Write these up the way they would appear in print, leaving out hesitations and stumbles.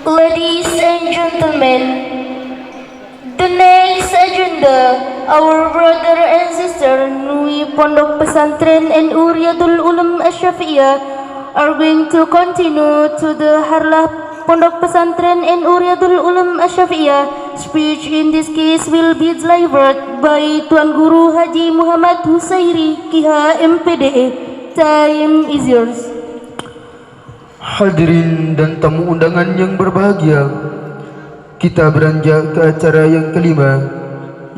Ladies and gentlemen, the next agenda, our brother and sister Nui Pondok Pesantren and Uriyatul Ulum Asy-Syafi'iyah are going to continue to the Harlah Pondok Pesantren and Uriyatul Ulum Asy-Syafi'iyah. Speech in this case will be delivered by Tuan Guru Haji Muhammad Husairi, Kiha MPDE. Time is yours. Hadirin dan tamu undangan yang berbahagia, kita beranjak ke acara yang kelima,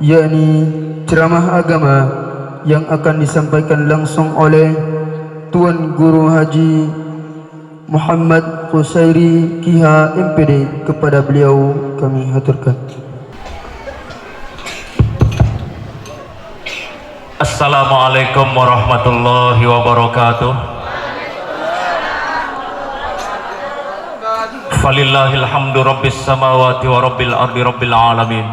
yakni ceramah agama yang akan disampaikan langsung oleh Tuan Guru Haji Muhammad Husairi, Kiha MPD. Kepada beliau kami haturkan. Assalamualaikum warahmatullahi wabarakatuh. Falillahil hamdu rabbis samawati wa rabbil ardi rabbil alamin.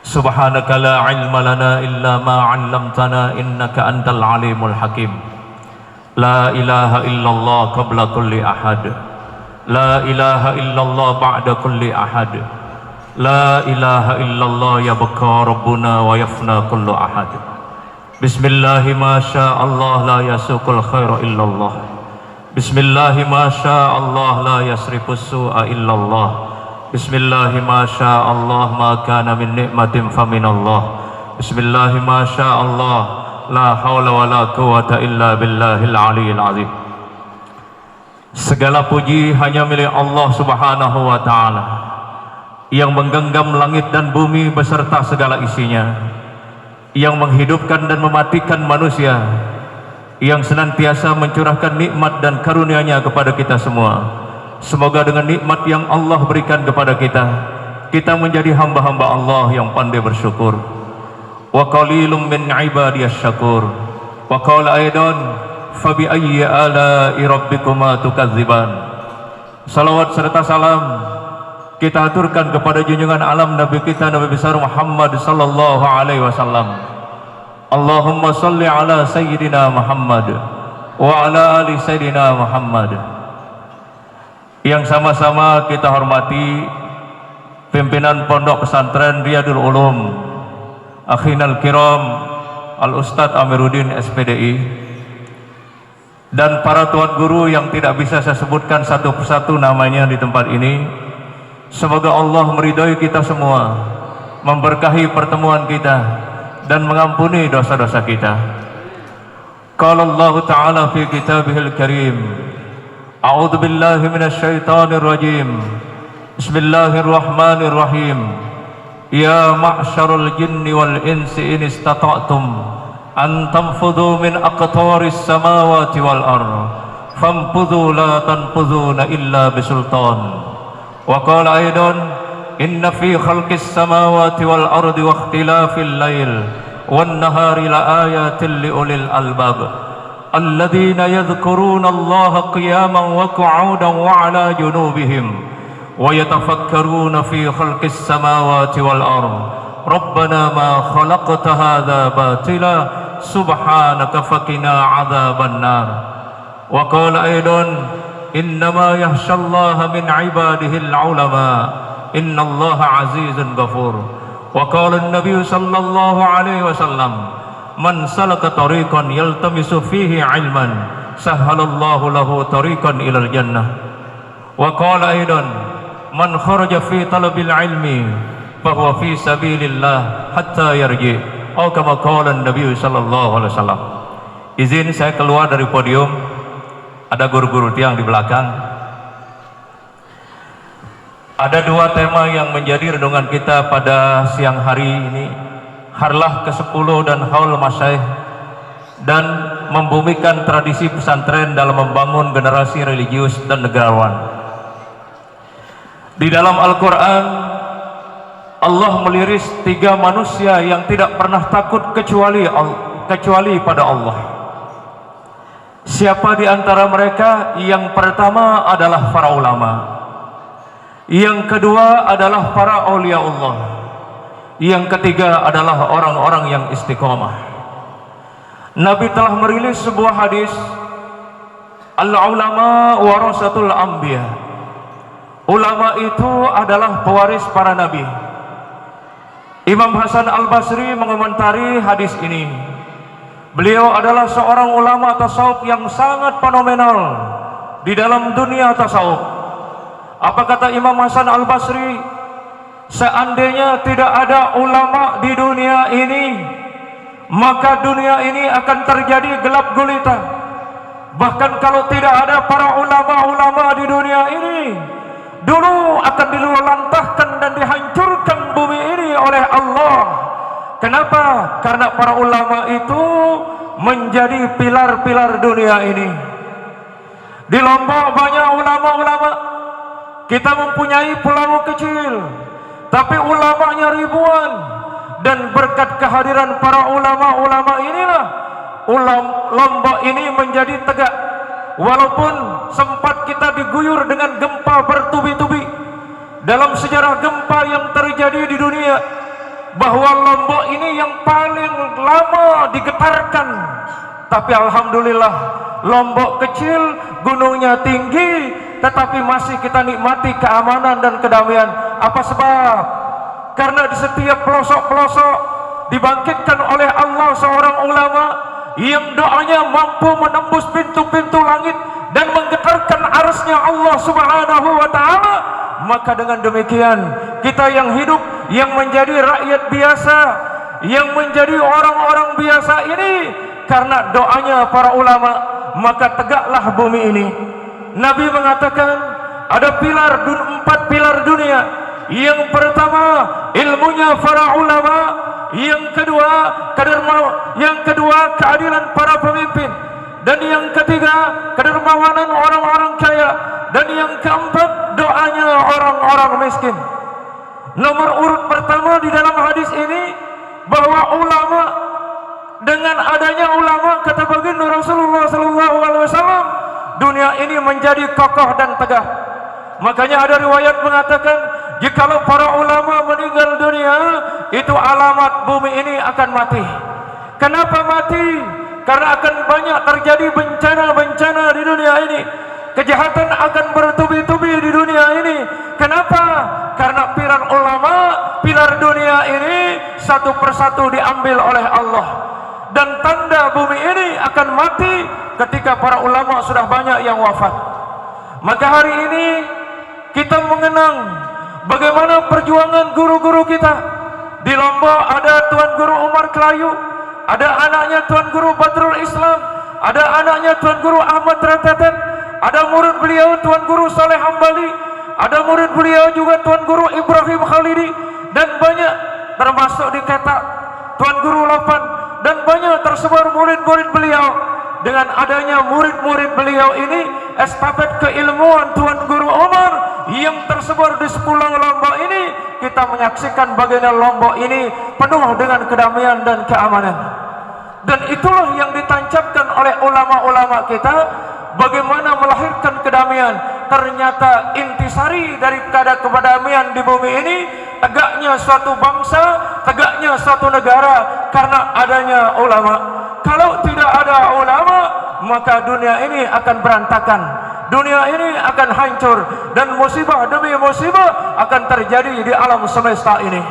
Subhanaka la ilma lana illa ma 'allamtana innaka antal alimul hakim. La ilaha illallah qabla kulli ahad. La ilaha illallah ba'da kulli ahad. La ilaha illallah yabqa rabbuna wa yafna kullu ahad. Bismillahi ma syaa Allah la yasuqul khaira illallah. Bismillahi ma syaa Allah la yasrifus su'a illallah. Bismillahi ma syaa Allah ma kana min ni'matin faminallah. Bismillahi ma syaa Allah la hawla wa la quwata illa billahil aliyil azim. Segala puji hanya milik Allah subhanahu wa ta'ala yang menggenggam langit dan bumi beserta segala isinya, yang menghidupkan dan mematikan manusia, yang senantiasa mencurahkan nikmat dan karunia-Nya kepada kita semua. Semoga dengan nikmat yang Allah berikan kepada kita, kita menjadi hamba-hamba Allah yang pandai bersyukur. Wa qalilum min ibadiyas syakur. Wa qala aidan fa bi ayyi ala'i rabbikuma tukadziban. Salawat serta salam kita aturkan kepada junjungan alam Nabi kita, Nabi besar Muhammad sallallahu alaihi wasallam. Allahumma salli ala Sayyidina Muhammad wa ala ali Sayyidina Muhammad. Yang sama-sama kita hormati pimpinan Pondok Pesantren Riyadul Ulum, akhinal kiram Al-Ustadz Amiruddin SPDI, dan para tuan guru yang tidak bisa saya sebutkan satu persatu namanya di tempat ini. Semoga Allah meridhai kita semua, memberkahi pertemuan kita, dan mengampuni dosa-dosa kita. Qala Allah Ta'ala fi kitabihil karim, a'udzu billahi minasy syaithanir rajim. Bismillahirrahmanirrahim. Ya ma'syarul jinni wal insi in istata'tum an tanfudhu min aqtaris samawati wal ardh fanfudhu la tanfudhuna illa bisultan. Wa qala aidan inna fi khalqis samawati wal ardi wa ikhtilafil lail wan nahari la ayatin li ulil albab alladhina yadhkuruna Allaha qiyaman wa qu'udan wa 'ala junubihim wa yatafakkaruna fi khalqis samawati wal ardi rabbana ma khalaqta hadha batila subhanaka faqina 'adzaban nar. Wa qala aidan innama yakhshallaha min 'ibadihil 'ulama innallaha azizun ghafur. Wa qala an-nabiy sallallahu alaihi wasallam man salaka tariqan yaltamisu fihi ilman sahhalallahu lahu tariqan ilal jannah. Wa qala aidan man kharaja fi talabil ilmi fahuwa fi sabilillah hatta yarji. Atau kama qala an-nabiy sallallahu alaihi wasallam. Izin saya keluar dari podium, ada guru-guru tiang di belakang. Ada dua tema yang menjadi renungan kita pada siang hari ini, Harlah ke-10 dan Haul Masyaikh, dan membumikan tradisi pesantren dalam membangun generasi religius dan negarawan. Di dalam Al-Quran, Allah meliris tiga manusia yang tidak pernah takut kecuali kecuali pada Allah. Siapa di antara mereka? Yang pertama adalah para ulama, yang kedua adalah para aulia Allah, yang ketiga adalah orang-orang yang istiqomah. Nabi telah merilis sebuah hadis, al-ulama warasatul anbiya. Ulama itu adalah pewaris para nabi. Imam Hasan Al-Basri mengomentari hadis ini. Beliau adalah seorang ulama tasawuf yang sangat fenomenal di dalam dunia tasawuf. Apa kata Imam Hasan Al-Basri? Seandainya tidak ada ulama di dunia ini, maka dunia ini akan terjadi gelap gulita. Bahkan kalau tidak ada para ulama-ulama di dunia ini, dulu akan diluluhlantahkan dan dihancurkan bumi ini oleh Allah. Kenapa? Karena para ulama itu menjadi pilar-pilar dunia ini. Di Lombok banyak ulama-ulama. Kita mempunyai pulau kecil, tapi ulamanya ribuan. Dan berkat kehadiran para ulama-ulama inilah Lombok ini menjadi tegak. Walaupun sempat kita diguyur dengan gempa bertubi-tubi. Dalam sejarah gempa yang terjadi di dunia, bahwa Lombok ini yang paling lama digetarkan. Tapi alhamdulillah, Lombok kecil, gunungnya tinggi, tetapi masih kita nikmati keamanan dan kedamaian. Apa sebab? Karena di setiap pelosok-pelosok dibangkitkan oleh Allah seorang ulama yang doanya mampu menembus pintu-pintu langit dan menggetarkan arsy-Nya Allah Subhanahu wa taala. Maka dengan demikian, kita yang hidup, yang menjadi rakyat biasa, yang menjadi orang-orang biasa ini, karena doanya para ulama, maka tegaklah bumi ini. Nabi mengatakan ada empat pilar dunia. Yang pertama, ilmunya para ulama. Yang kedua keadilan para pemimpin. Dan yang ketiga, kedermawanan orang-orang kaya. Dan yang keempat, doanya orang-orang miskin. Nomor urut pertama di dalam hadis ini, bahwa ulama, dengan adanya ulama, kata baginda Rasulullah SAW, dunia ini menjadi kokoh dan tegak. Makanya ada riwayat mengatakan, jikalau para ulama meninggal dunia, itu alamat bumi ini akan mati. Kenapa mati? Karena akan banyak terjadi bencana-bencana di dunia ini. Kejahatan akan bertubi-tubi di dunia ini. Kenapa? Karena pilar ulama, pilar dunia ini satu persatu diambil oleh Allah. Dan tanda bumi ini akan mati ketika para ulama sudah banyak yang wafat. Maka hari ini kita mengenang bagaimana perjuangan guru-guru kita. Di Lombok ada Tuan Guru Umar Kelayu, ada anaknya Tuan Guru Badrul Islam, ada anaknya Tuan Guru Ahmad Ratetet, ada murid beliau Tuan Guru Saleh Hambali, ada murid beliau juga Tuan Guru Ibrahim Khalidi, dan banyak termasuk di Ketak Tuan Guru Lopan, dan banyak tersebar murid-murid beliau. Dengan adanya murid-murid beliau ini, estafet keilmuan Tuan Guru Umar yang tersebar di sepulau Lombok ini, kita menyaksikan bagaimana Lombok ini penuh dengan kedamaian dan keamanan. Dan itulah yang ditancapkan oleh ulama-ulama kita, bagaimana melahirkan kedamaian. Ternyata intisari dari kedamaian di bumi ini, tegaknya suatu bangsa, tegaknya suatu negara, karena adanya ulama. Kalau tidak ada ulama, maka dunia ini akan berantakan, dunia ini akan hancur, dan musibah demi musibah akan terjadi di alam semesta ini.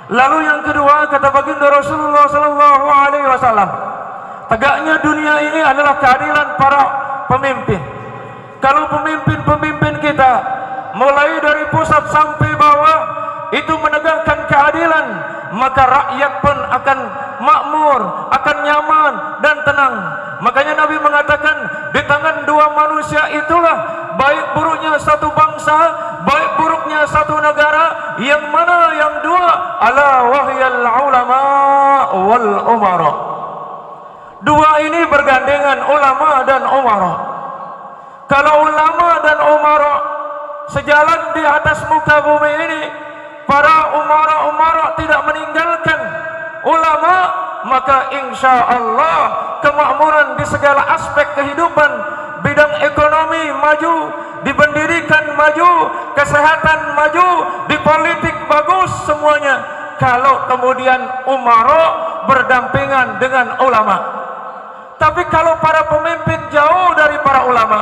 Lalu yang kedua, kata baginda Rasulullah SAW, tegaknya dunia ini adalah keadilan para pemimpin. Kalau pemimpin-pemimpin kita, mulai dari pusat sampai bawah, itu menegakkan keadilan, maka rakyat pun akan makmur, akan nyaman dan tenang. Makanya Nabi mengatakan, di tangan dua manusia itulah baik buruknya satu bangsa, baik buruknya satu negara. Yang mana yang dua? Ala wahyal ulama wal umara. Dua ini bergandengan, ulama dan umara. Kalau ulama dan umara sejalan di atas muka bumi ini, para umara-umara tidak meninggalkan ulama, maka insya Allah kemakmuran di segala aspek kehidupan, bidang ekonomi maju, di pendidikan maju, kesehatan maju, di politik bagus semuanya. Kalau kemudian umara berdampingan dengan ulama. Tapi kalau para pemimpin jauh dari para ulama,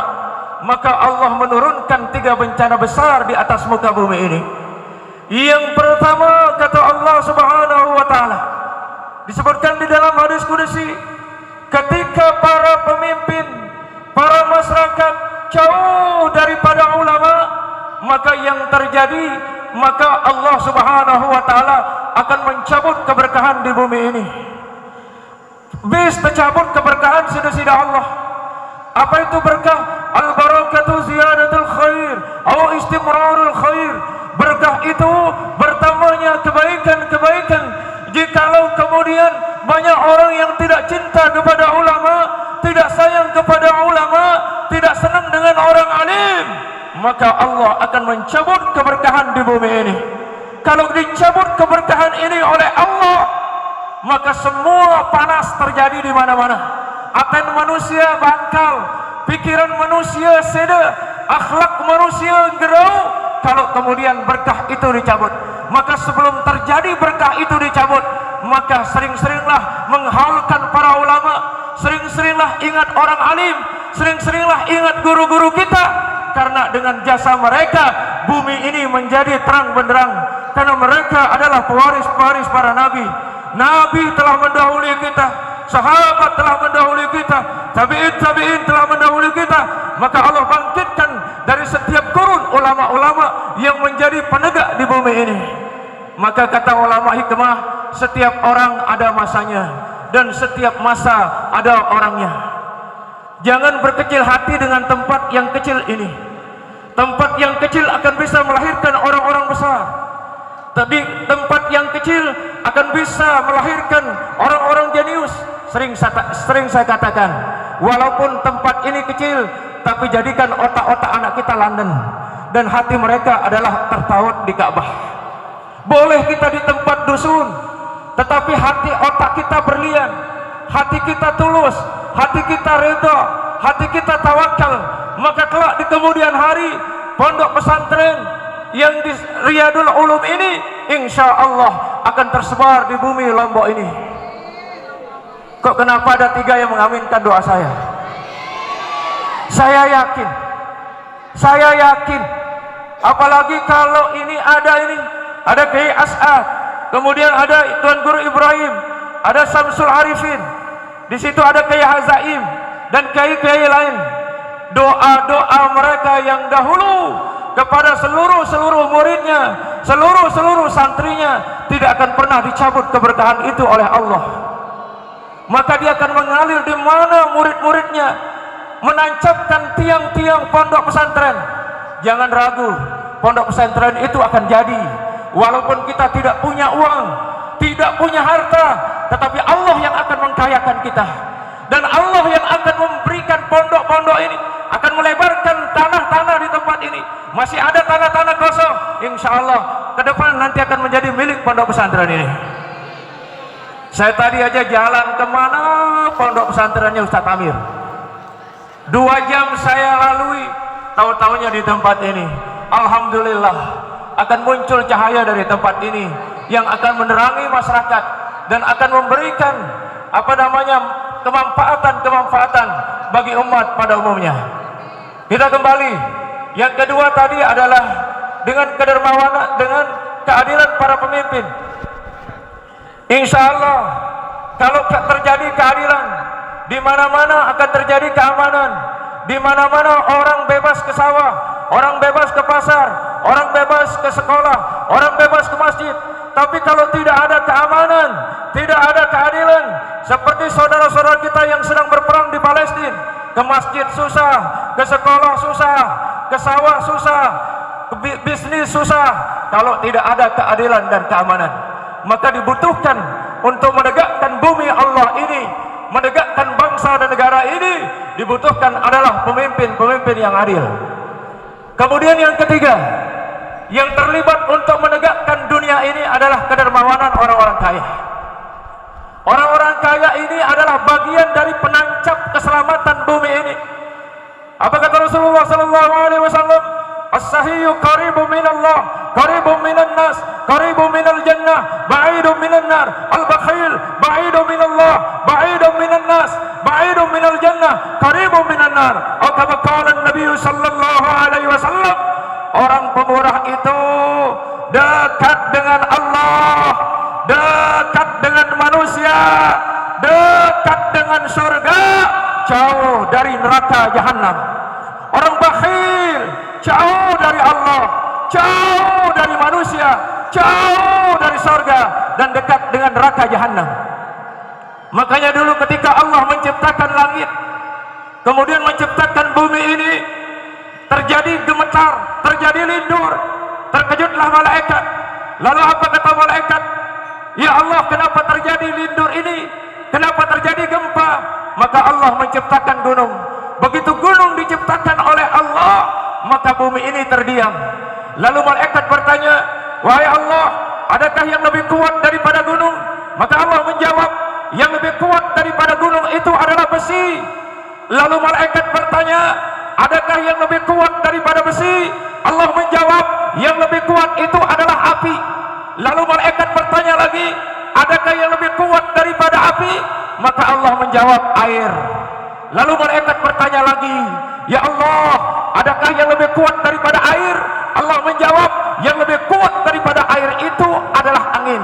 maka Allah menurunkan 3 bencana besar di atas muka bumi ini. Yang pertama, kata Allah Subhanahu wa taala, disebutkan di dalam hadis qudsi, ketika para pemimpin, para masyarakat jauh daripada ulama, maka yang terjadi, maka Allah Subhanahu wa taala akan mencabut keberkahan di bumi ini. Bis tercabut keberkahan sida-sida Allah. Apa itu berkah? Al-barakatu ziyadatul khair atau istimrarul khair. Berkah itu bertambahnya kebaikan-kebaikan. Jikalau kemudian banyak orang yang tidak cinta kepada ulama, tidak sayang kepada ulama, tidak senang dengan orang alim, maka Allah akan mencabut keberkahan di bumi ini. Kalau dicabut keberkahan ini oleh Allah, maka semua panas terjadi di mana-mana. Aten manusia bangkal, pikiran manusia seda, akhlak manusia gerau. Kalau kemudian berkah itu dicabut, maka sebelum terjadi berkah itu dicabut, maka sering-seringlah menghaulkan para ulama, sering-seringlah ingat orang alim, sering-seringlah ingat guru-guru kita, karena dengan jasa mereka bumi ini menjadi terang benderang, karena mereka adalah pewaris-pewaris para nabi. Nabi telah mendahului kita, sahabat telah mendahului kita, tabi'in telah mendahului kita. Maka Allah bangkitkan dari setiap kurun ulama-ulama yang menjadi penegak di bumi ini. Maka kata ulama hikmah, setiap orang ada masanya dan setiap masa ada orangnya. Jangan berkecil hati dengan tempat yang kecil ini. Tempat yang kecil akan bisa melahirkan orang-orang besar. Tapi tempat yang kecil akan bisa melahirkan orang-orang jenius. Sering saya katakan, walaupun tempat ini kecil, tapi jadikan otak-otak anak kita London, dan hati mereka adalah tertaut di Ka'bah. Boleh kita di tempat dusun, tetapi hati otak kita berlian, hati kita tulus, hati kita reda, hati kita tawakal. Maka kelak di kemudian hari, pondok pesantren yang di Riyadul Ulum ini insya Allah akan tersebar di bumi Lombok ini. Kok kenapa ada 3 yang mengaminkan doa saya? Saya yakin, apalagi kalau ini ada Kiai As'ad, kemudian ada Tuan Guru Ibrahim, ada Samsul Arifin, di situ ada Kiai Hazaim dan kiai-kiai lain. Doa-doa mereka yang dahulu kepada seluruh muridnya, seluruh santrinya, tidak akan pernah dicabut keberkahan itu oleh Allah. Maka dia akan mengalir di mana murid-muridnya, menancapkan tiang-tiang pondok pesantren. Jangan ragu, pondok pesantren itu akan jadi. Walaupun kita tidak punya uang, tidak punya harta, tetapi Allah yang akan mengkayakan kita. Dan Allah yang akan memberikan pondok-pondok ini, akan melebarkan tanah-tanah di tempat ini. Masih ada tanah-tanah kosong, insya Allah ke depan nanti akan menjadi milik pondok pesantren ini. Saya tadi aja jalan kemana pondok pesantrennya Ustaz Amir, 2 jam saya lalui, tahu-tahunya di tempat ini. Alhamdulillah akan muncul cahaya dari tempat ini yang akan menerangi masyarakat dan akan memberikan kemanfaatan bagi umat pada umumnya. Kita kembali, yang kedua tadi adalah dengan kedermawanan, dengan keadilan para pemimpin. Insya Allah kalau terjadi keadilan, di mana-mana akan terjadi keamanan. Di mana-mana orang bebas ke sawah, orang bebas ke pasar, orang bebas ke sekolah, orang bebas ke masjid. Tapi kalau tidak ada keamanan, tidak ada keadilan, seperti saudara-saudara kita yang sedang berperang di Palestina, ke masjid susah, ke sekolah susah, ke sawah susah, ke bisnis susah. Kalau tidak ada keadilan dan keamanan, maka dibutuhkan untuk menegakkan bumi Allah ini, menegakkan bangsa dan negara ini, dibutuhkan adalah pemimpin-pemimpin yang adil. Kemudian yang ketiga, yang terlibat untuk menegakkan dunia ini adalah kedermawanan orang-orang kaya. Orang-orang kaya ini adalah bagian dari penancap keselamatan bumi ini. Apa kata Rasulullah sallallahu alaihi wasallam? As-sahiyyu qaribun minallah, qaribun minan nas, qaribun minal jannah, ba'idun minan nar. Al-bakhil ba'idun minallah, ba'idun minan nas, ba'idun minal jannah, qaribun minan nar. Atau kama qala Nabi sallallahu alaihi wasallam, orang pemurah itu dekat dengan Allah, dekat dengan manusia, dekat dengan surga, jauh dari neraka jahanam. Orang bakhil jauh dari Allah, jauh dari manusia, jauh dari surga, dan dekat dengan neraka jahanam. Makanya dulu ketika Allah menciptakan langit, kemudian menciptakan bumi ini, terjadi gemetar, terjadi lindur, terkejutlah malaikat. Lalu apa kata malaikat? Ya Allah, kenapa terjadi lindur ini? Kenapa terjadi gempa? Maka Allah menciptakan gunung. Begitu gunung diciptakan oleh Allah, maka bumi ini terdiam. Lalu malaikat bertanya, wahai Allah, adakah yang lebih kuat daripada gunung? Maka Allah menjawab, yang lebih kuat daripada gunung itu adalah besi. Lalu malaikat bertanya, adakah yang lebih kuat daripada besi? Allah menjawab, yang lebih kuat itu adalah api. Lalu malaikat bertanya lagi, adakah yang lebih kuat daripada api? Maka Allah menjawab, air. Lalu malaikat bertanya lagi, ya Allah, adakah yang lebih kuat daripada air? Allah menjawab, yang lebih kuat daripada air itu adalah angin.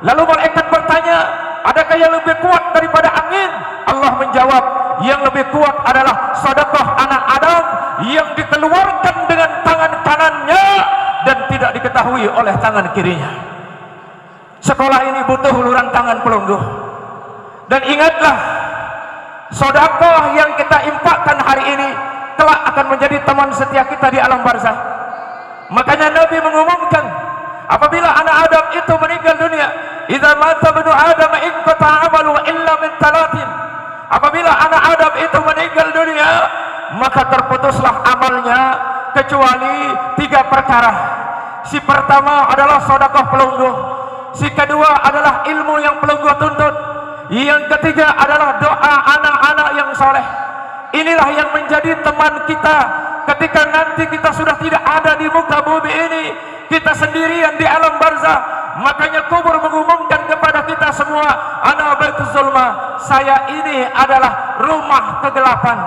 Lalu malaikat bertanya, adakah yang lebih kuat daripada angin? Allah menjawab, yang lebih kuat adalah sedekah anak Adam yang dikeluarkan dengan tangan kanannya dan tidak diketahui oleh tangan kirinya. Sekolah ini butuh uluran tangan pelungguh. Dan ingatlah, sedekah yang kita infakkan hari ini kelak akan menjadi teman setia kita di alam barzah. Makanya Nabi mengumumkan, apabila anak Adam itu meninggal dunia, idza mata ibnu Adam inqata 'amalu illa min talatin. Apabila anak Adam itu meninggal dunia, maka terputuslah amalnya kecuali 3 perkara. Si pertama adalah sedekah pelungguh, si kedua adalah ilmu yang pelungguh tuntut, yang ketiga adalah doa anak-anak yang soleh. Inilah yang menjadi teman kita ketika nanti kita sudah tidak ada di muka bumi ini, kita sendirian di alam barzah. Makanya kubur mengumumkan kepada kita semua, ana baituz zulma, saya ini adalah rumah kegelapan.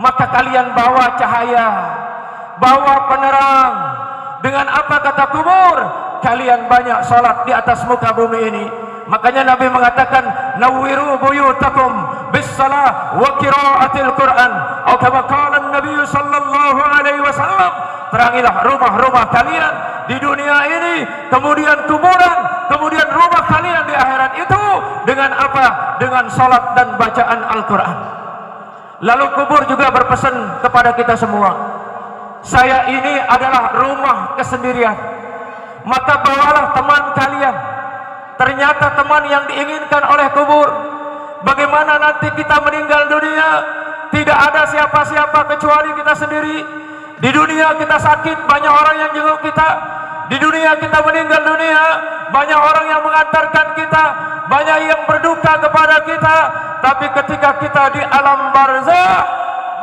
Maka kalian bawa cahaya, bawa penerang. Dengan apa kata kubur? Kalian banyak salat di atas muka bumi ini. Makanya Nabi mengatakan, nawwiru buyutakum bis-salah wa qiraatil Qur'an. Atau kama qala Nabi sallallahu alaihi wasallam, terangilah rumah-rumah kalian di dunia ini, kemudian kuburan, kemudian rumah kalian di akhirat itu dengan apa? Dengan salat dan bacaan Al-Qur'an. Lalu kubur juga berpesan kepada kita semua, saya ini adalah rumah kesendirian. Maka bawalah teman kalian. Ternyata teman yang diinginkan oleh kubur, bagaimana nanti kita meninggal dunia, tidak ada siapa-siapa kecuali kita sendiri. Di dunia kita sakit, banyak orang yang jenguk kita. Di dunia kita meninggal dunia, banyak orang yang mengantarkan kita, banyak yang berduka kepada kita. Tapi ketika kita di alam barzah,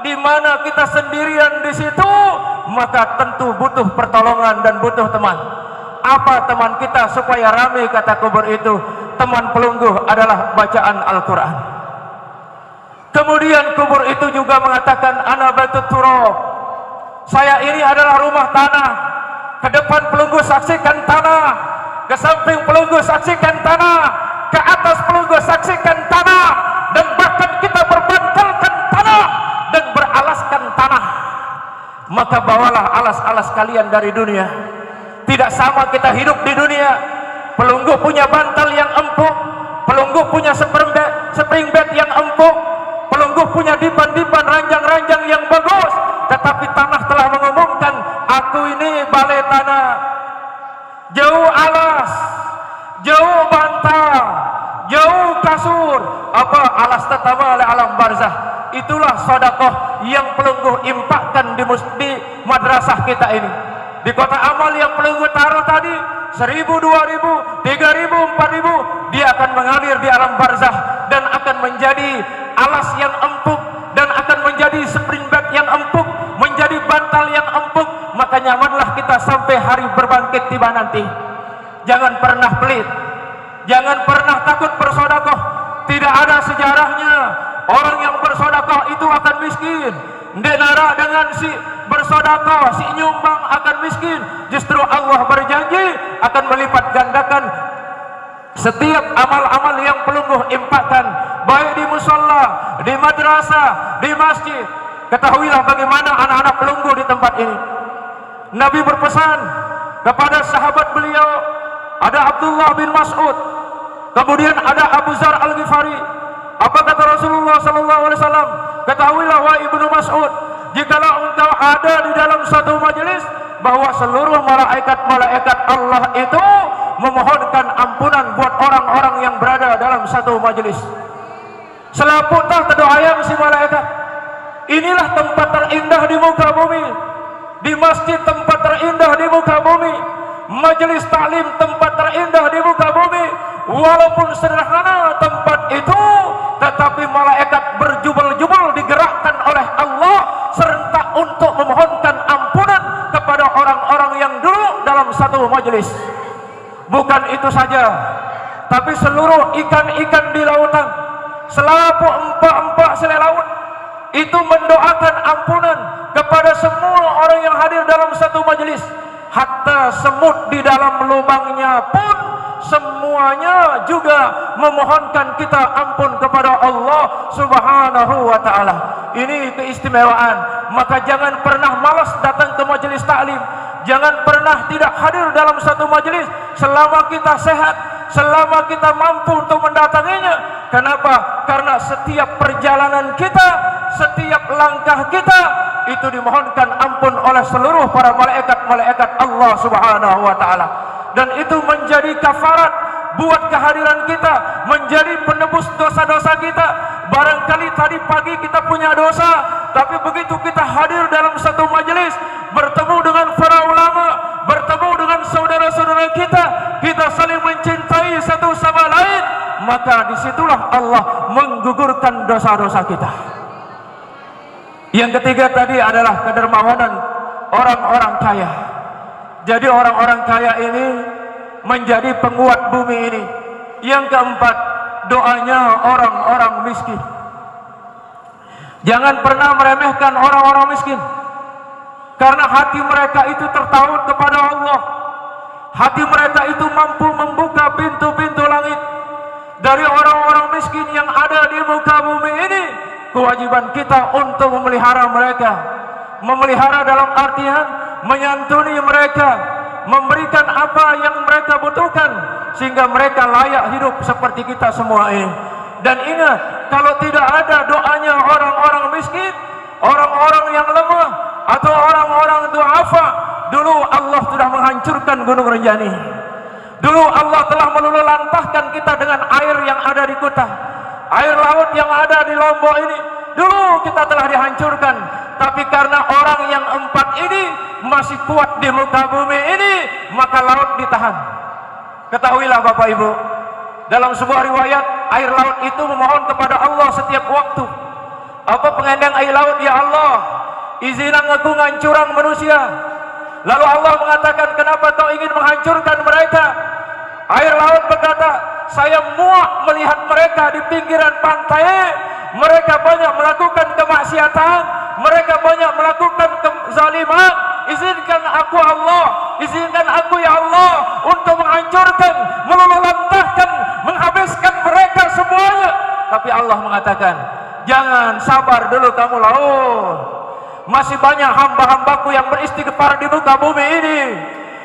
di mana kita sendirian di situ, maka tentu butuh pertolongan dan butuh teman. Apa teman kita supaya ramai kata kubur itu? Teman pelungguh adalah bacaan Al-Quran. Kemudian kubur itu juga mengatakan, ana batut turab, saya ini adalah rumah tanah. Ke depan pelungguh saksikan tanah, ke samping pelungguh saksikan tanah, ke atas pelungguh saksikan tanah, dan bahkan kita berbantalkan tanah dan beralaskan tanah. Maka bawalah alas-alas kalian dari dunia. Tidak sama kita hidup di dunia. Pelungguh punya bantal yang empuk, pelungguh punya spring bed yang empuk, pelungguh punya dipan-dipan, ranjang-ranjang yang bagus. Tetapi tanah telah mengumumkan, aku ini balai tanah, jauh alas, jauh bantal, jauh kasur. Apa alas tetama oleh alam barzah? Itulah sedekah yang pelungguh infakkan di madrasah kita ini. Di kota amal yang pelenggu taruh tadi 1.000, 2.000, 3.000, 4.000, dia akan mengalir di alam barzah dan akan menjadi alas yang empuk dan akan menjadi spring bed yang empuk, menjadi bantal yang empuk. Maka nyamanlah kita sampai hari berbangkit tiba nanti. Jangan pernah pelit, jangan pernah takut bersedekah. Tidak ada sejarahnya orang yang bersedekah itu akan miskin. Ndek nara dengan si bersedekah, si nyumbang akan miskin. Justru Allah berjanji akan melipat gandakan setiap amal-amal yang pelungguh impakkan, baik di musalla, di madrasah, di masjid. Ketahuilah bagaimana anak-anak pelungguh di tempat ini. Nabi berpesan kepada sahabat beliau, ada Abdullah bin Mas'ud, kemudian ada Abu Zar Al-Ghifari. Apa kata Rasulullah sallallahu alaihi wasallam? Ketahuilah wahai Ibnu Mas'ud, jikalau engkau ada di dalam satu majelis, bahwa seluruh malaikat-malaikat Allah itu memohonkan ampunan buat orang-orang yang berada dalam satu majelis. Selaputlah kedoayang si malaikat. Inilah tempat terindah di muka bumi. Di masjid tempat terindah di muka bumi. Majelis taklim tempat terindah di muka bumi. Walaupun sederhana tempat itu, tetapi malaikat berjubel-jubel digerakkan oleh Allah serentak untuk memohonkan ampunan kepada orang-orang yang duduk dalam satu majelis. Bukan itu saja, tapi seluruh ikan-ikan di lautan, selapu empak-empak selai laut, itu mendoakan ampunan kepada semua orang yang hadir dalam satu majelis. Hatta semut di dalam lubangnya pun semuanya juga memohonkan kita ampun kepada Allah Subhanahu wa ta'ala. Ini keistimewaan. Maka jangan pernah malas datang ke majelis taklim. Jangan pernah tidak hadir dalam satu majelis selama kita sehat, selama kita mampu untuk mendatanginya. Kenapa? Karena setiap perjalanan kita, setiap langkah kita itu dimohonkan ampun oleh seluruh para malaikat-malaikat Allah Subhanahu wa ta'ala. Dan itu menjadi kafarat buat kehadiran kita, menjadi penebus dosa-dosa kita. Barangkali tadi pagi kita punya dosa, tapi begitu kita hadir dalam satu majelis, bertemu dengan para ulama, bertemu dengan saudara-saudara kita, kita saling mencintai satu sama lain, maka disitulah Allah menggugurkan dosa-dosa kita. Yang ketiga tadi adalah kedermawanan orang-orang kaya. Jadi orang-orang kaya ini menjadi penguat bumi ini. Yang keempat, doanya orang-orang miskin. Jangan pernah meremehkan orang-orang miskin, karena hati mereka itu tertaut kepada Allah. Hati mereka itu mampu membuka pintu-pintu langit. Dari orang-orang miskin yang ada di muka bumi ini, kewajiban kita untuk memelihara mereka. Memelihara dalam artian menyantuni mereka, memberikan apa yang mereka butuhkan, sehingga mereka layak hidup seperti kita semua ini. Dan ingat, kalau tidak ada doanya orang-orang miskin, orang-orang yang lemah, atau orang-orang duafa, dulu Allah sudah menghancurkan Gunung Rinjani. Dulu Allah telah meluluhlantahkan kita dengan air yang ada di Kuta, air laut yang ada di Lombok ini. Dulu kita telah dihancurkan, tapi karena orang yang empat ini masih kuat di muka bumi ini, maka laut ditahan. Ketahuilah Bapak Ibu, dalam sebuah riwayat, air laut itu memohon kepada Allah setiap waktu. Apa pengendang air laut? Ya Allah, izinkan aku ngancurang manusia. Lalu Allah mengatakan, kenapa kau ingin menghancurkan mereka? Air laut berkata, saya muak melihat mereka di pinggiran pantai. Mereka banyak melakukan kemaksiatan, mereka banyak melakukan kezaliman. Izinkan aku Allah, izinkan aku ya Allah untuk menghancurkan, meluluhlantahkan, menghabiskan mereka semuanya. Tapi Allah mengatakan, jangan, sabar dulu kamu laut. Masih banyak hamba-hambaku yang beristighfar di muka bumi ini.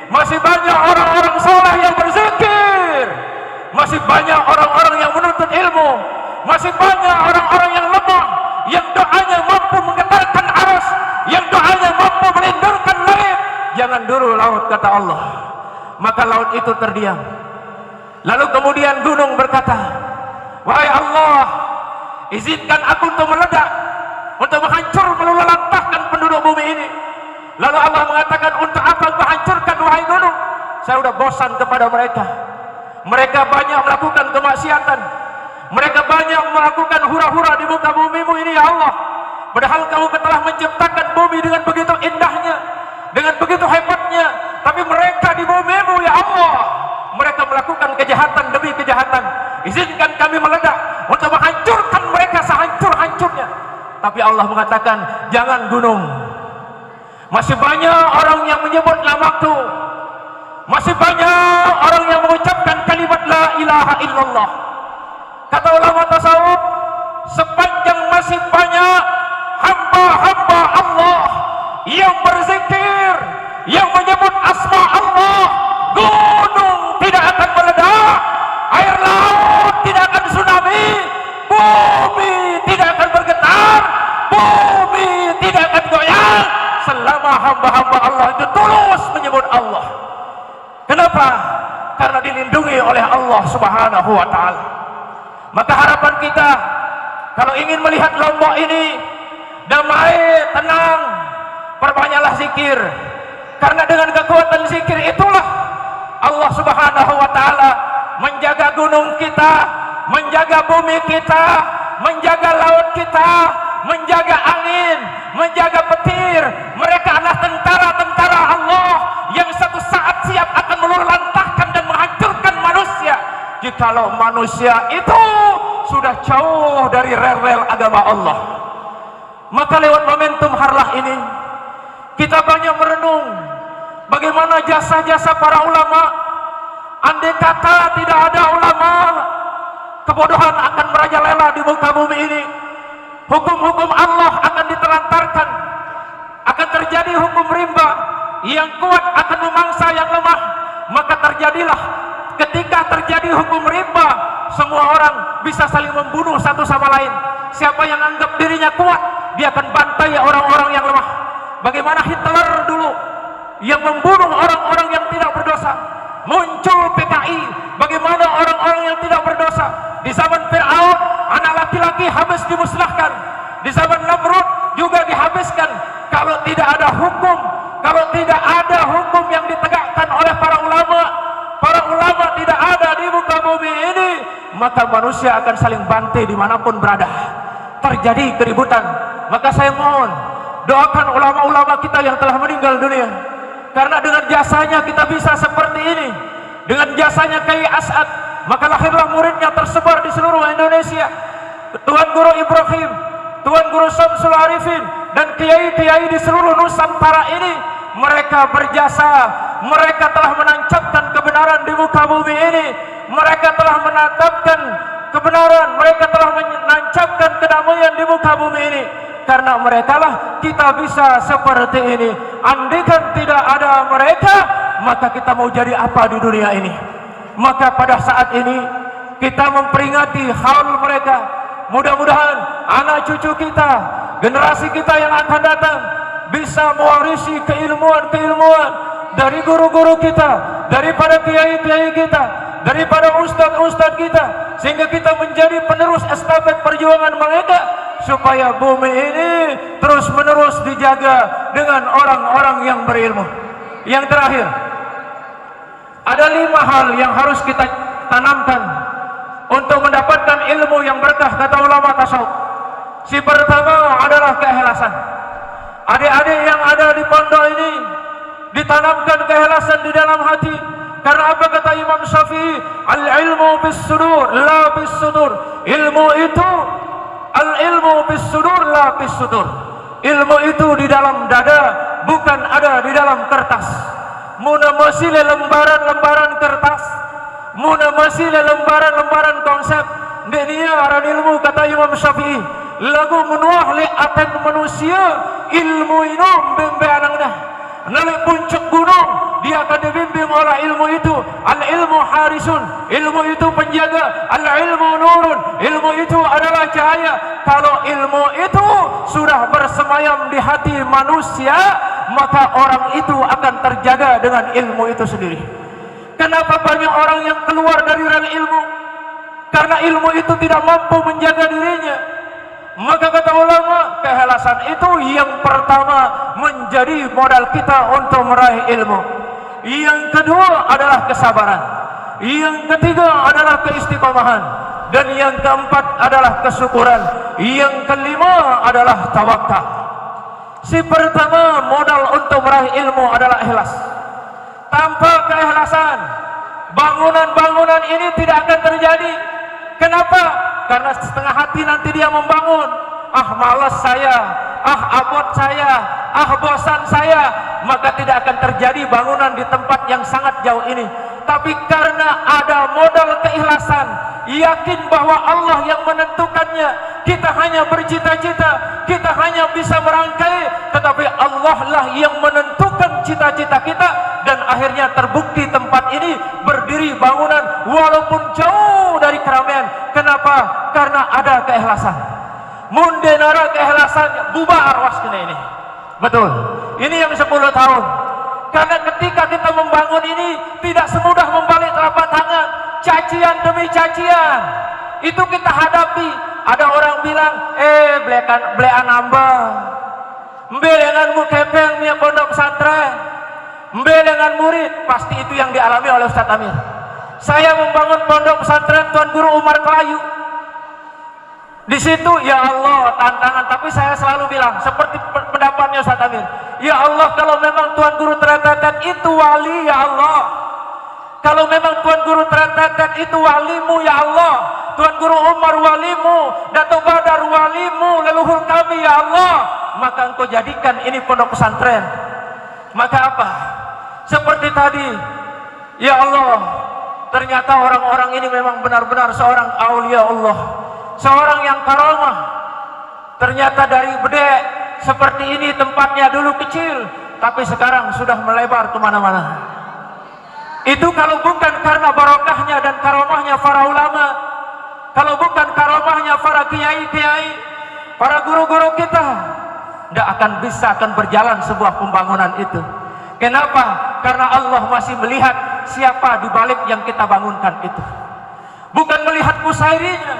Masih banyak orang-orang soleh yang berzikir. Masih banyak orang-orang yang menuntut ilmu. Masih banyak orang-orang yang lemah, yang doanya mampu menggetarkan aras, yang doanya mampu melindungi langit. Jangan dulu laut, kata Allah. Maka laut itu terdiam. Lalu kemudian gunung berkata, wahai Allah, izinkan aku untuk meledak, untuk menghancur, meluluhlantahkan penduduk bumi ini. Lalu Allah mengatakan, untuk apa engkau bosan kepada mereka. Mereka banyak melakukan kemaksiatan. Mereka banyak melakukan hura-hura di muka bumimu ini ya Allah. Padahal Kau telah menciptakan bumi dengan begitu indahnya, dengan begitu hebatnya. Tapi mereka di bumimu ya Allah, mereka melakukan kejahatan demi kejahatan. Izinkan kami meledak untuk menghancurkan mereka sehancur-hancurnya. Tapi Allah mengatakan, jangan gunung. Masih banyak orang yang menyebut namaku. Masih banyak orang yang mengucapkan kalimat la ilaha illallah. Kata ulama tasawuf, sepanjang masih banyak hamba-hamba Allah yang berzikir, yang menyebut asma Allah, gunung tidak akan meledak, air laut tidak akan tsunami, bumi tidak akan bergetar, bumi tidak akan goyang selama hamba-hamba Allah itu tulus menyebut Allah. Kenapa? Karena dilindungi oleh Allah Subhanahu wa ta'ala. Maka harapan kita, kalau ingin melihat Lombok ini damai, tenang, perbanyaklah zikir. Karena dengan kekuatan zikir itulah Allah Subhanahu wa ta'ala menjaga gunung kita, menjaga bumi kita, menjaga laut kita, menjaga angin, menjaga petir. Mereka adalah tentara-tentara Allah yang satu saat siap akan meluluhlantahkan dan menghancurkan manusia jikalau manusia itu sudah jauh dari rel-rel agama Allah. Maka lewat momentum harlah ini kita banyak merenung bagaimana jasa-jasa para ulama. Andai kata tidak ada ulama, kebodohan akan merajalela di muka bumi ini. Hukum-hukum Allah akan ditelantarkan, akan terjadi hukum rimba, yang kuat akan memangsa yang lemah. Maka terjadilah ketika terjadi hukum rimba, semua orang bisa saling membunuh satu sama lain. Siapa yang anggap dirinya kuat, dia akan bantai orang-orang yang lemah. Bagaimana Hitler dulu yang membunuh orang-orang yang tidak berdosa. Muncul PKI, bagaimana orang-orang yang tidak berdosa. Di zaman Fir'aun, anak laki-laki habis dimusnahkan. Di zaman Namrud juga dihabiskan. Kalau tidak ada hukum, kalau tidak ada hukum yang ditegakkan oleh para ulama tidak ada di muka bumi ini, maka manusia akan saling bantai dimanapun berada. Terjadi keributan. Maka saya mohon, doakan ulama-ulama kita yang telah meninggal dunia. Karena dengan jasanya kita bisa seperti ini. Dengan jasanya Kiai As'ad, maka lahirlah muridnya tersebar di seluruh Indonesia. Tuan Guru Ibrahim, Tuan Guru Syamsul Arifin, dan kiai-kiai di seluruh Nusantara ini, mereka berjasa. Mereka telah menancapkan kebenaran di muka bumi ini. Mereka telah menatapkan kebenaran, mereka telah menancapkan kedamaian di muka bumi ini. Karena mereka lah kita bisa seperti ini. Andaikan tidak ada mereka, maka kita mau jadi apa di dunia ini? Maka pada saat ini kita memperingati haul mereka. Mudah-mudahan anak cucu kita, generasi kita yang akan datang bisa mewarisi keilmuan-keilmuan dari guru-guru kita, daripada kiai-kiai kita, daripada ustadz-ustadz kita, sehingga kita menjadi penerus estafet perjuangan mereka, supaya bumi ini terus-menerus dijaga dengan orang-orang yang berilmu. Yang terakhir, ada 5 hal yang harus kita tanamkan untuk mendapatkan ilmu yang berkah, kata ulama tasawuf. Si pertama adalah keikhlasan. Adik-adik yang ada di pondok ini, ditanamkan keikhlasan di dalam hati. Karena apa kata Imam Syafi'i? Al-ilmu bis sudur la bis sudur. Ilmu itu, al-ilmu bis sudur la bis sudur. Ilmu itu di dalam dada, bukan ada di dalam kertas. Muna masile lembaran-lembaran kertas, muna masile lembaran-lembaran konsep. Dia aran ilmu, kata Imam Syafi'i. Lagu menuah li aten manusia, ilmu ini bembeanangnya. Nalik puncak gunung, dia akan dibimbing oleh ilmu itu. Al-ilmu harisun, ilmu itu penjaga. Al-ilmu nurun, ilmu itu adalah cahaya. Kalau ilmu itu sudah bersemayam di hati manusia, maka orang itu akan terjaga dengan ilmu itu sendiri. Kenapa banyak orang yang keluar dari rel ilmu? Karena ilmu itu tidak mampu menjaga dirinya. Maka kata ulama, keikhlasan itu yang pertama menjadi modal kita untuk meraih ilmu. Yang kedua adalah kesabaran. Yang ketiga adalah keistiqomahan. Dan yang keempat adalah kesyukuran. Yang kelima adalah tawakal. Si pertama, modal untuk meraih ilmu adalah ikhlas. Tanpa keikhlasan, bangunan-bangunan ini tidak akan terjadi. Kenapa? Karena setengah hati nanti dia membangun. Ah, malas saya, ah, abot saya, ah, bosan saya, maka tidak akan terjadi bangunan di tempat yang sangat jauh ini. Tapi karena ada modal keikhlasan, yakin bahwa Allah yang menentukannya, kita hanya bercita-cita, kita hanya bisa merangkai, tetapi Allah lah yang menentukan cita-cita kita, dan akhirnya terbukti tempat ini berdiri bangunan walaupun jauh dari keramaian. Kenapa? Karena ada keikhlasan. Mundenara keikhlasan bubar waskena ini. Betul. Ini yang 10 tahun. Karena ketika kita membangun ini tidak semudah membalik telapak tangan, cacian demi cacian itu kita hadapi. Ada orang bilang, blean nambah, dengan kepeng punya pondok pesantren, dengan murid. Pasti itu yang dialami oleh Ustadz Amir. Saya membangun pondok pesantren Tuan Guru Umar Kelayu. Di situ, ya Allah, tantangan. Tapi saya selalu bilang, seperti pendapatnya Ustadz Amir, ya Allah, kalau memang Tuan Guru Tretetet itu wali, ya Allah. Kalau memang Tuan Guru Tretetet itu walimu, ya Allah. Tuan Guru Umar walimu, Dato' Badar walimu, leluhur kami, ya Allah. Maka engkau jadikan ini pondok pesantren. Maka apa? Seperti tadi, ya Allah, ternyata orang-orang ini memang benar-benar seorang aulia Allah, seorang yang karamah. Ternyata dari bedek seperti ini tempatnya dulu kecil, tapi sekarang sudah melebar kemana-mana. Itu kalau bukan karena barokahnya dan karamahnya para ulama, kalau bukan karamahnya para kiai-kiai, para guru-guru kita, tidak akan berjalan sebuah pembangunan itu. Kenapa? Karena Allah masih melihat siapa di balik yang kita bangunkan itu. Bukan melihat musairinya,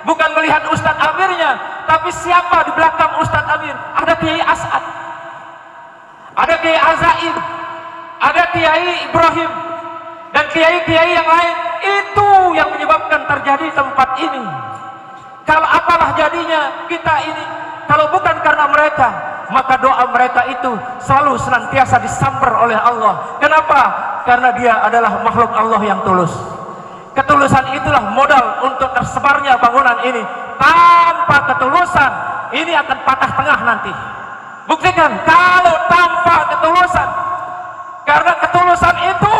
bukan melihat Ustadz Amirnya, tapi siapa di belakang Ustadz Amir. Ada Kiai As'ad, ada Kiai Azaim, ada Kiai Ibrahim, dan kiai-kiai yang lain. Itu yang menyebabkan terjadi tempat ini. Kalau apalah jadinya kita ini kalau bukan karena mereka, maka doa mereka itu selalu senantiasa disamper oleh Allah. Kenapa? Karena dia adalah makhluk Allah yang tulus. Ketulusan itulah modal untuk tersebarnya bangunan ini. Tanpa ketulusan, ini akan patah tengah nanti. Buktikan kalau tanpa ketulusan. Karena ketulusan itu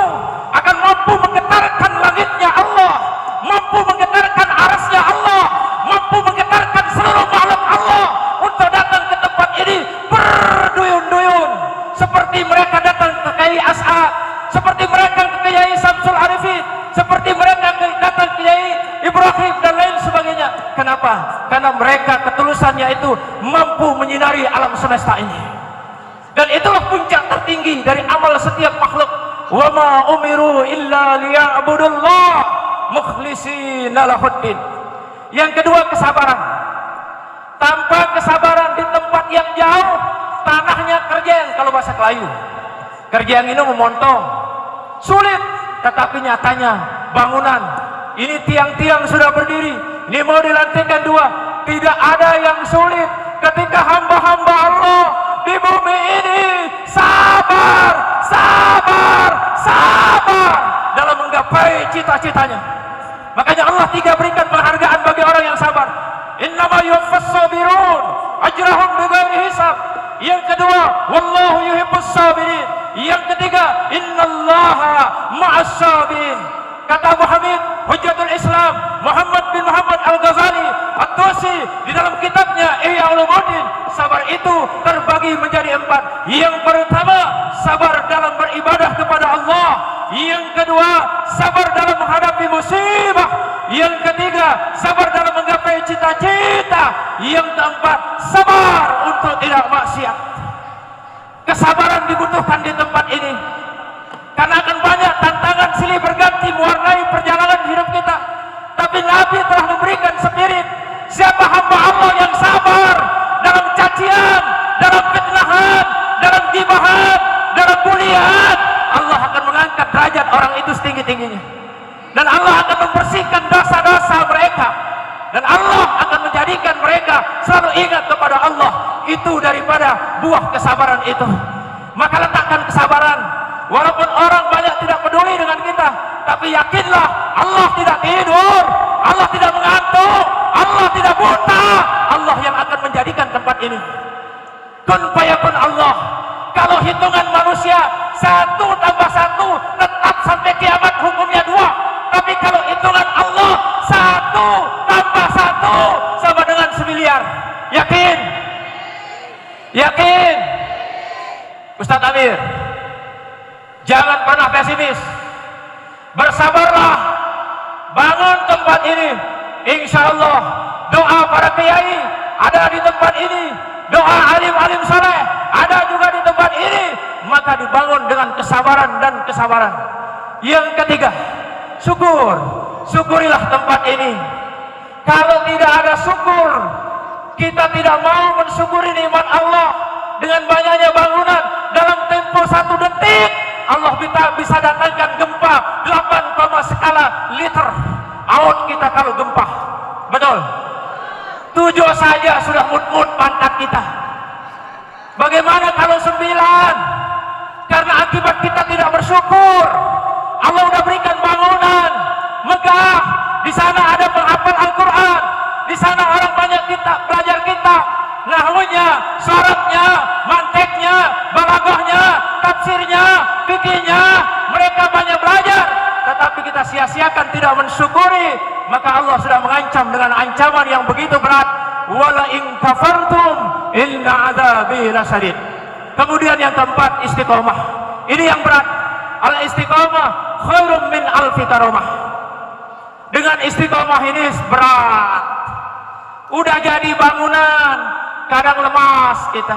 akan mampu menggetarkan langitnya Allah, mampu menggetarkan arasnya Allah, mampu menggetarkan seluruh makhluk Allah untuk datang ke tempat ini berduyun-duyun. Seperti mereka datang ke Kiai As'ad, seperti mereka ke Kiai Samsul Arifin, seperti mereka datang ke Kiai Ibrahim dan lain sebagainya. Kenapa? Karena mereka ketulusannya itu mampu menyinari alam semesta ini. Dan itulah puncak tertinggi dari amal setiap makhluk. Wa ma umiru illa liya'budullah mukhlishina lahuddin. Yang kedua, kesabaran. Tanpa kesabaran di tempat yang jauh, tanahnya kerjeng kalau bahasa Kelayu. Kerjeng ini memontong, sulit. Tetapi nyatanya bangunan ini tiang-tiang sudah berdiri, ini mau dilantikkan 2. Tidak ada yang sulit ketika hamba-hamba Allah di bumi ini sabar dalam menggapai cita-citanya. Makanya Allah 3 berikan penghargaan bagi orang yang sabar. Innama yuwaffas sabirun ajrahum bighairi hisab. Yang kedua, wallahu yuhibbus sabirin. Yang ketiga, innallaha ma'as sabirin. Kata Abu Hamid Hujjatul Islam Muhammad bin Muhammad Al-Ghazali At-Tusi di dalam kitabnya Ihya Ulumuddin, sabar itu terbagi menjadi 4. Yang pertama, sabar dalam beribadah kepada Allah. Yang kedua, sabar dalam menghadapi musibah. Yang ketiga, sabar dalam menggapai cita-cita. Yang keempat, sabar untuk tidak maksiat. Kesabaran dibutuhkan di tempat ini, karena akan banyak tantangan silih berganti mewarnai perjalanan hidup kita. Tapi Nabi telah memberikan spirit, siapa hamba Allah yang sabar dalam cacian, dalam fitnahan, dalam gibahan, dalam bulian, Allah akan mengasihi setinggi-tingginya. Dan Allah akan membersihkan dosa-dosa mereka. Dan Allah akan menjadikan mereka selalu ingat kepada Allah. Itu daripada buah kesabaran itu. Maka letakkan kesabaran. Walaupun orang banyak tidak peduli dengan kita, tapi yakinlah Allah tidak tidur, Allah tidak mengantuk, Allah tidak buta. Allah yang akan menjadikan tempat ini. Kun fayakun Allah. Kalau hitungan manusia 1 tambah 1 tetap sampai kiamat hukumnya 2. Tapi kalau hitungan Allah 1 tambah 1 sama dengan 9. Yakin? Yakin? Ustadz Amir, jangan pernah pesimis. Bersabarlah. Bangun tempat ini. Insya Allah doa para kiai ada di tempat ini. Doa alim-alim saleh ada juga di tempat ini. Maka dibangun dengan kesabaran dan kesabaran. Yang ketiga, syukur. Syukurilah tempat ini. Kalau tidak ada syukur, kita tidak mau mensyukuri nikmat Allah. Dengan banyaknya bangunan dalam tempo 1 detik Allah bisa datangkan gempa 8, skala liter. Out kita kalau gempa. Betul? 7 saja sudah mut-mut pantat kita. Bagaimana kalau 9? Karena akibat kita tidak bersyukur. Allah sudah berikan bangunan megah. Di sana ada penghafal Al-Quran. Di sana orang banyak kita belajar kitab. Nahwunya, syaratnya, manteknya, balaghahnya, tafsirnya, fikihnya. Mereka banyak belajar. Tetapi kita sia-siakan tidak mensyukuri. Maka Allah sudah mengancam dengan ancaman yang begitu berat. Wala in kafartum inna adzabi lasyadid. Kemudian yang keempat, istiqomah. Ini yang berat. Al istiqomah khairum min alfi karomah. Dengan istiqomah ini berat. Udah jadi bangunan, kadang lemas kita.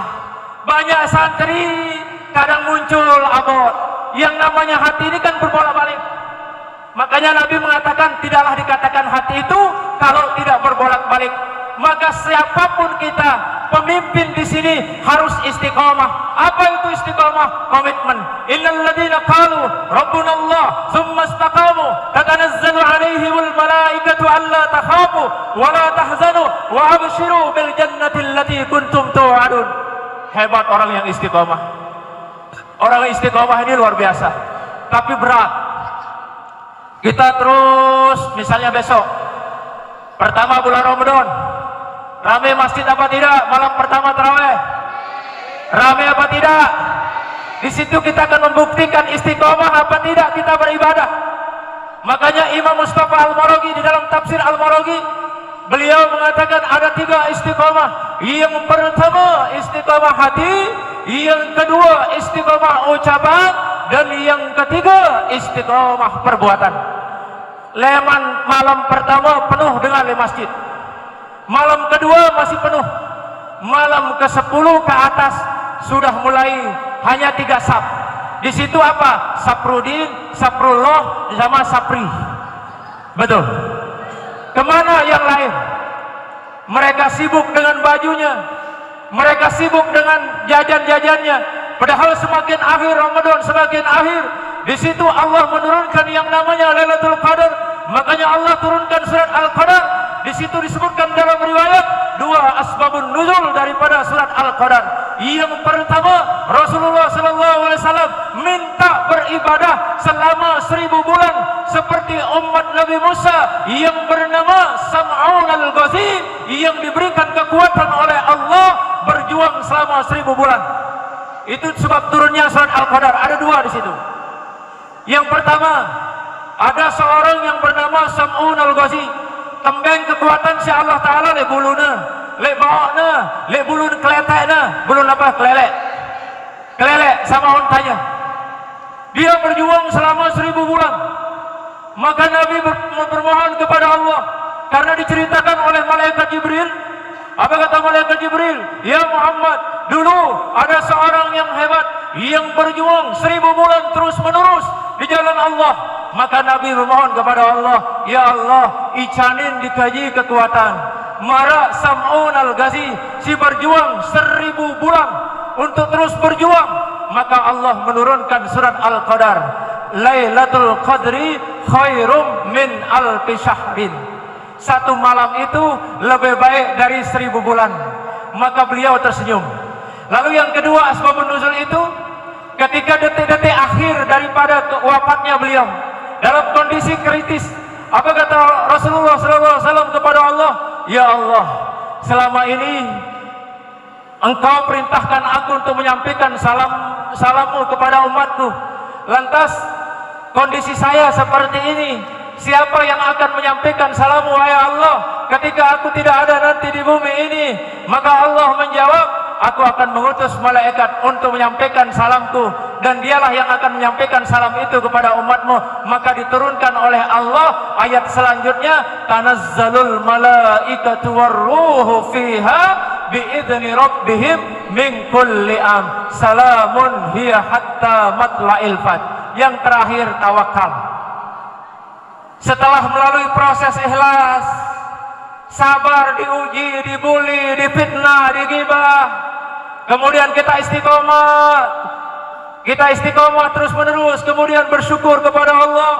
Banyak santri, kadang muncul abot. Yang namanya hati ini kan berbolak-balik. Makanya Nabi mengatakan tidaklah dikatakan hati itu kalau tidak berbolak-balik. Maka siapapun kita, pemimpin di sini harus istiqomah. Apa itu istiqomah? Komitmen. Innal ladzina qalu rabbuna Allah tsumma istaqamu tatanazzalu 'alaihimul malaikatu alla takhafu wa la tahzanu wa abshiru bil jannati allati kuntum tu'adun. Hebat orang yang istiqomah. Orang yang istiqomah ini luar biasa. Tapi berat. Kita terus, misalnya besok pertama bulan Ramadan, rame masjid apa tidak? Malam pertama tarawih, rame apa tidak? Di situ kita akan membuktikan istiqomah apa tidak kita beribadah. Makanya Imam Mustafa Al-Maraghi di dalam tafsir Al-Maraghi, beliau mengatakan ada 3 istiqomah. Yang pertama istiqomah hati, yang kedua istiqomah ucapan, dan yang ketiga istiqomah perbuatan. Leman malam pertama penuh dengan masjid. Malam kedua masih penuh. Malam ke-10 ke atas sudah mulai hanya 3 saf. Di situ apa? Saprudin, Saprullah, sama Sapri. Betul. Kemana yang lain? Mereka sibuk dengan bajunya. Mereka sibuk dengan jajan-jajannya. Padahal semakin akhir Ramadan, semakin akhir, di situ Allah menurunkan yang namanya Lailatul Qadar. Makanya Allah turunkan surat Al-Qadar. Di situ disebutkan dalam riwayat 2 asbabun nuzul daripada surat Al-Qadar. Yang pertama, Rasulullah SAW minta beribadah selama 1000 bulan seperti umat Nabi Musa yang bernama Sam'un al-Ghazi, yang diberikan kekuatan oleh Allah berjuang selama 1000 bulan. Itu sebab turunnya surat Al-Qadar. Ada 2 di situ. Yang pertama, ada seorang yang bernama Sam'un al-Ghazi. Tembeng kekuatan si Allah Ta'ala le buluna, le baokna, le bulun kletekna. Bulun apa? Kelelek. Kelelek sama ontanya. Dia berjuang selama 1000 bulan. Maka Nabi bermohon kepada Allah. Karena diceritakan oleh malaikat Jibril. Apa kata malaikat Jibril? Ya Muhammad, dulu ada seorang yang hebat yang berjuang 1000 bulan terus menerus di jalan Allah. Maka Nabi memohon kepada Allah, ya Allah, icanin dikaji kekuatan. Mara Sam'un al-Ghazi, si berjuang 1000 bulan untuk terus berjuang. Maka Allah menurunkan surat Al-Qadar. Lailatul Qadri khairum min alfi syahrin. Satu malam itu lebih baik dari 1000 bulan. Maka beliau tersenyum. Lalu yang kedua asbabun nuzul itu ketika detik-detik akhir daripada wafatnya beliau dalam kondisi kritis. Apa kata Rasulullah SAW kepada Allah? Ya Allah, selama ini Engkau perintahkan aku untuk menyampaikan salammu kepada umatku. Lantas kondisi saya seperti ini, siapa yang akan menyampaikan salammu wahai Allah ketika aku tidak ada nanti di bumi ini? Maka Allah menjawab, aku akan mengutus malaikat untuk menyampaikan salamku, dan dialah yang akan menyampaikan salam itu kepada umatmu. Maka diturunkan oleh Allah ayat selanjutnya, tanazzalul malaikatu warruhu fiha biidzni rabbihim min kulli am salamun hiya hatta matla'il fajr. Yang terakhir tawakal. Setelah melalui proses ikhlas, sabar, diuji, dibuli, difitnah, digibah, kemudian kita istiqomah terus menerus, kemudian bersyukur kepada Allah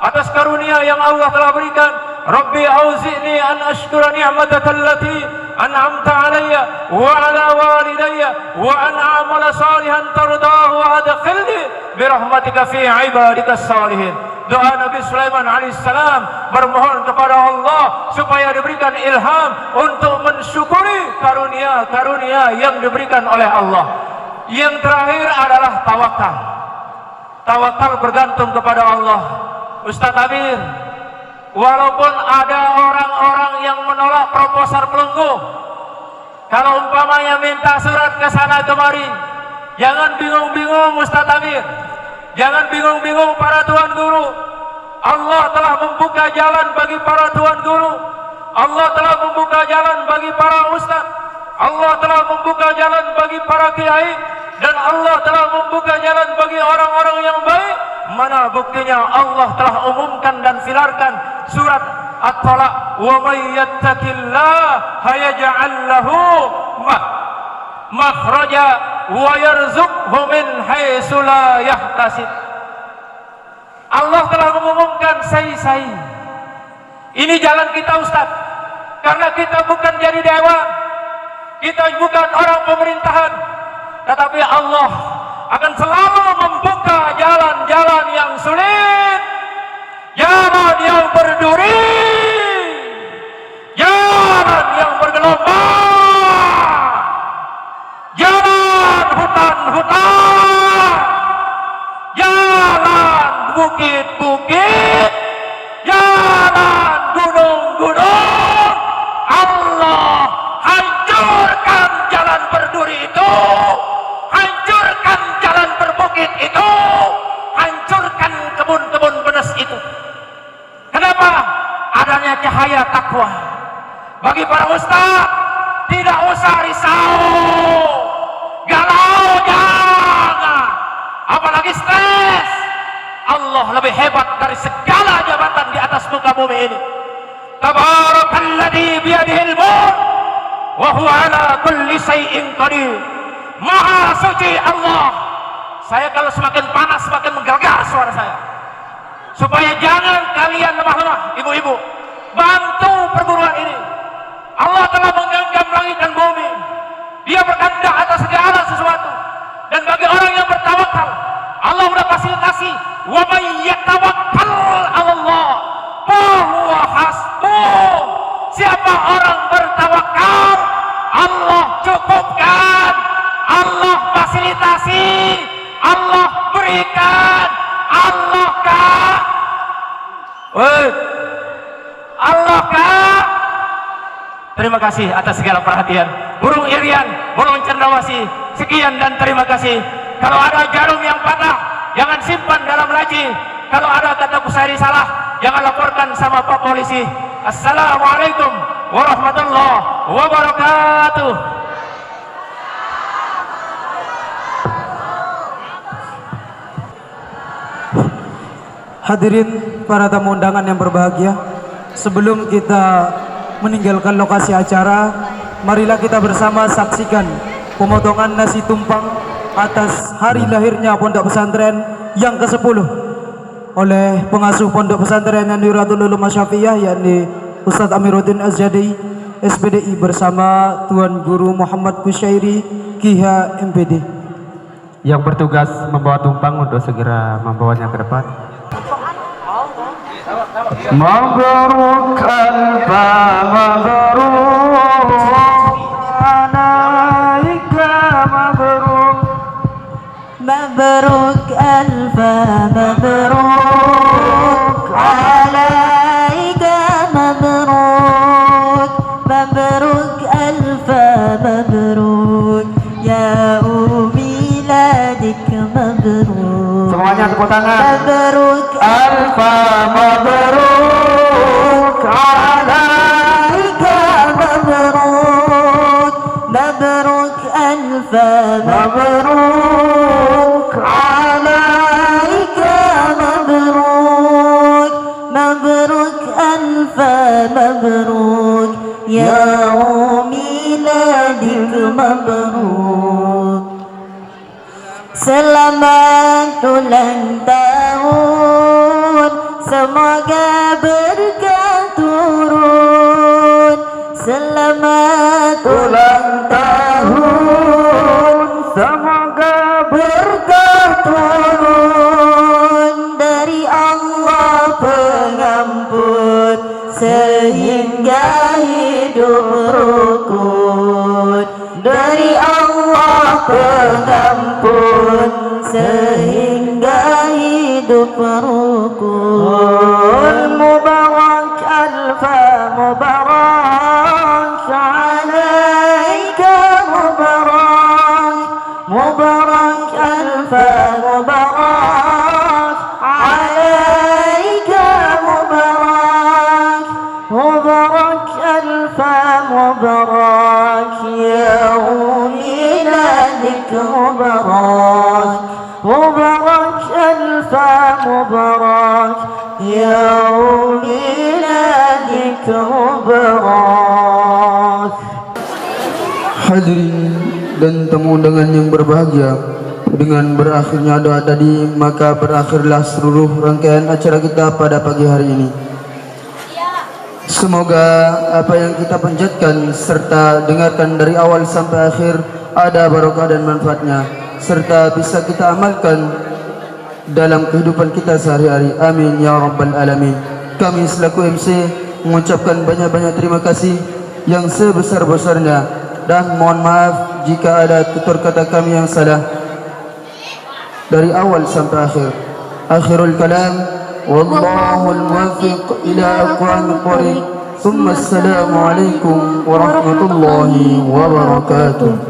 atas karunia yang Allah telah berikan. Rabbi auzi'ni an ashkura ni'mataka allati an'amta alayya wa ala walidayya wa an a'mala salihan tardahu wa adkhilni bi rahmatika fi ibadikas salihin. Doa Nabi Sulaiman alaihissalam bermohon kepada Allah supaya diberikan ilham untuk mensyukuri karunia-karunia yang diberikan oleh Allah. Yang terakhir adalah tawakal. Tawakal bergantung kepada Allah. Ustaz Abir, walaupun ada orang-orang yang menolak proposal pelunggu, kalau umpamanya minta surat ke sana kemari, jangan bingung-bingung Ustaz Abir, jangan bingung-bingung para tuan guru. Allah telah membuka jalan bagi para tuan guru. Allah telah membuka jalan bagi para ustaz. Allah telah membuka jalan bagi para kiai, dan Allah telah membuka jalan bagi orang-orang yang baik. Mana buktinya? Allah telah umumkan dan filarkan surat At-Talaq, wa may yattaqillaha yaj'al lahu makhraja wa yarzuqhu min haitsu la yahtasib. Allah telah mengumumkan sai-sai. Ini jalan kita Ustaz. Karena kita bukan jadi dewan, kita bukan orang pemerintahan, tetapi Allah akan selalu membuka jalan-jalan yang sulit, jalan yang berduri, jalan yang bergelombang, jalan hutan-hutan, jalan bukit-bukit, jalan gunung-gunung. Allah hancurkan jalan berduri itu, hancurkan jalan berbukit itu, hancurkan kebun-kebun pedas itu. Kenapa? Adanya cahaya takwa. Bagi para ustaz, tidak usah risau, galau jangan, apalagi stres. Allah lebih hebat dari segala jabatan di atas muka bumi ini. Tabarakalladzi biyadihil mulk wa huwa ala kulli syai'in qadir. Maha suci Allah. Saya kalau semakin panas semakin menggelegar suara saya. Supaya jangan kalian lemah-lemah, ibu-ibu. Bantu perguruan ini. Allah telah menggenggam langit dan bumi. Dia berkehendak atas segala sesuatu. Dan bagi orang yang bertawakal, Allah sudah fasilitasi. Wa may yatawakkal 'ala Allah fa huwa hasbuh. Siapa orang bertawakal, Allah cukupkan, Allah fasilitasi, Allah berikan, Allah Terima kasih atas segala perhatian. Burung Irian, burung cendrawasih, sekian dan terima kasih. Kalau ada jarum yang patah, jangan simpan dalam laci. Kalau ada kata kusari salah, jangan laporkan sama Pak Polisi. Assalamualaikum warahmatullahi wabarakatuh. Hadirin para tamu undangan yang berbahagia, sebelum kita meninggalkan lokasi acara, marilah kita bersama saksikan pemotongan nasi tumpang atas hari lahirnya Pondok Pesantren yang ke-10. oleh pengasuh Pondok Pesantren Nuratul Ulum Asy-Syafi'iyah yakni Ustadz Amiruddin Azzadi SPDI bersama Tuan Guru Muhammad Kusyairi Kiha MPD yang bertugas membawa tumpang untuk segera membawanya ke depan. Mabruk alfa mabruk alaika mabruk مبروك ألف مبروك عليك مبروك مبروك ألف مبروك يا ميلادك مبروك semuanya tepuk tangan. مبروك Alfa mabruk عليك مبروك مبروك ألف مبروك عليك مبروك مبروك ألف مبروك يا ميلادك مبروك Selamat ulang tahun, semoga berkah turun. Selamat ulang tahun, semoga berkah turun dari Allah pengampun, sehingga hidup rukun. Dari Allah pengampun, sehingga hidup rukun. Mubarak alfa mubarak alaika mubarak mubarak alfa mubarak alaika mubarak mubarak alfa mubarak yaum miladik mubarak mubarak alfa mubarak yaum miladik mubarak. Hadirin dan tamu undangan yang berbahagia, dengan berakhirnya doa tadi maka berakhirlah seluruh rangkaian acara kita pada pagi hari ini. Semoga apa yang kita panjatkan serta dengarkan dari awal sampai akhir ada barokah dan manfaatnya, serta bisa kita amalkan dalam kehidupan kita sehari-hari. Amin ya rabbal alamin. Kami selaku MC mengucapkan banyak-banyak terima kasih yang sebesar-besarnya, dan mohon maaf jika ada tutur kata kami yang salah dari awal sampai akhir. Akhirul kalam, wallahul muwaffiq ila aqwamit thoriq. Assalamualaikum warahmatullahi wabarakatuh.